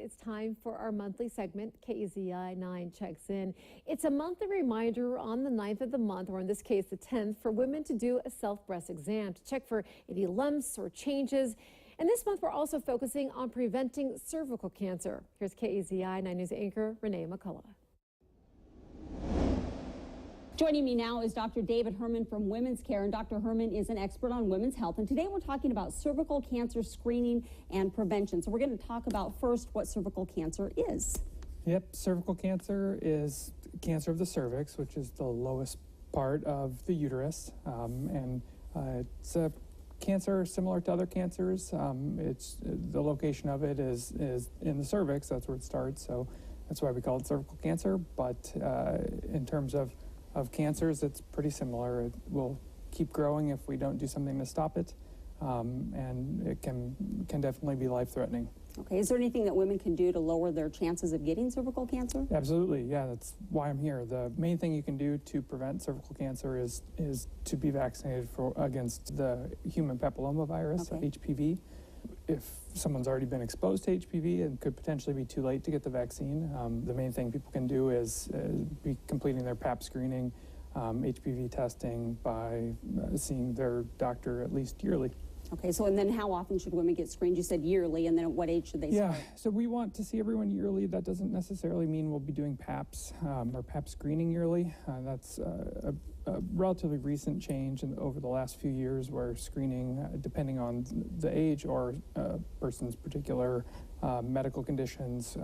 It's time for our monthly segment, KEZI 9 Checks In. It's a monthly reminder on the 9th of the month, or in this case the 10th, for women to do a self-breast exam to check for any lumps or changes. And this month we're also focusing on preventing cervical cancer. Here's KEZI 9 News anchor Renee McCullough. Joining me now is Dr. David Herrmann from Women's Care, and Dr. Herrmann is an expert on women's health. And today we're talking about cervical cancer screening and prevention. So we're going to talk about first what cervical cancer is. Yep, cervical cancer is cancer of the cervix, which is the lowest part of the uterus, it's a cancer similar to other cancers. It's the location of it is in the cervix. That's where it starts. So that's why we call it cervical cancer. But in terms of cancers, it's pretty similar. It will keep growing if we don't do something to stop it, and it can definitely be life-threatening. Okay, is there anything that women can do to lower their chances of getting cervical cancer? Absolutely, yeah, that's why I'm here. The main thing you can do to prevent cervical cancer is to be vaccinated against the human papillomavirus, okay. HPV. If someone's already been exposed to HPV, it could potentially be too late to get the vaccine. The main thing people can do is be completing their Pap screening, HPV testing by seeing their doctor at least yearly. Okay, so and then how often should women get screened? You said yearly, and then at what age should they start? Yeah, so we want to see everyone yearly. That doesn't necessarily mean we'll be doing PAPs or Pap screening yearly. That's a relatively recent change over the last few years, where screening, depending on the age or a person's particular medical conditions,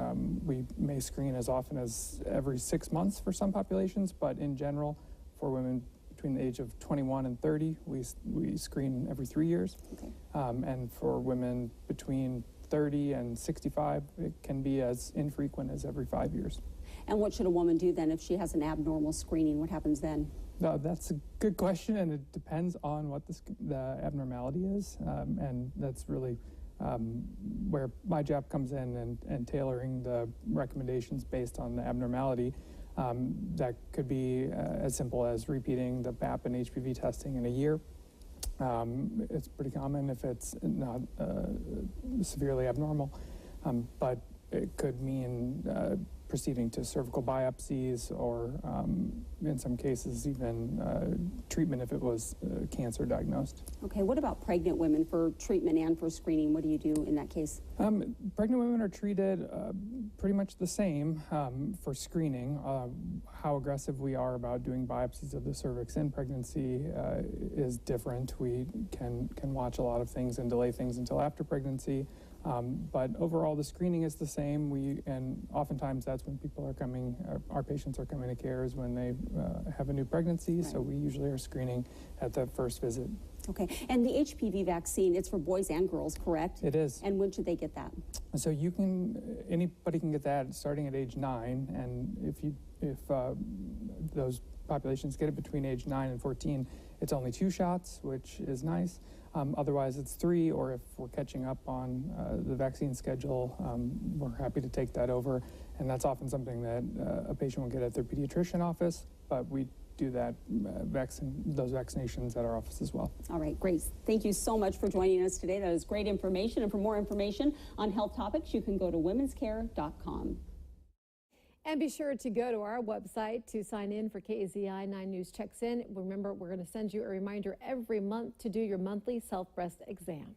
we may screen as often as every 6 months for some populations, but in general, for women between the age of 21 and 30, we screen every 3 years. Okay. And for women between 30 and 65, it can be as infrequent as every 5 years. And what should a woman do then if she has an abnormal screening? What happens then? No, that's a good question, and it depends on what the abnormality is, and that's really where my job comes in, and tailoring the recommendations based on the abnormality. That could be as simple as repeating the PAP and HPV testing in a year. It's pretty common if it's not severely abnormal, but it could mean proceeding to cervical biopsies, or in some cases even treatment if it was cancer diagnosed. Okay, what about pregnant women for treatment and for screening? What do you do in that case? Pregnant women are treated pretty much the same for screening. How aggressive we are about doing biopsies of the cervix in pregnancy is different. We can watch a lot of things and delay things until after pregnancy. But overall, the screening is the same. And oftentimes that's when people are coming, our patients are coming to care, is when they have a new pregnancy. Right. So we usually are screening at the first visit. Okay, and the HPV vaccine, it's for boys and girls, correct? It is. And when should they get that? So anybody can get that starting at age 9, and if those populations get it between age 9 and 14, it's only 2 shots, which is nice. Otherwise, it's 3, or if we're catching up on the vaccine schedule, we're happy to take that over. And that's often something that a patient will get at their pediatrician office, but we do those vaccinations at our office as well. All right, great. Thank you so much for joining us today. That is great information. And for more information on health topics, you can go to womenscare.com. And be sure to go to our website to sign in for KEZI 9 News Checks In. Remember, we're going to send you a reminder every month to do your monthly self-breast exam.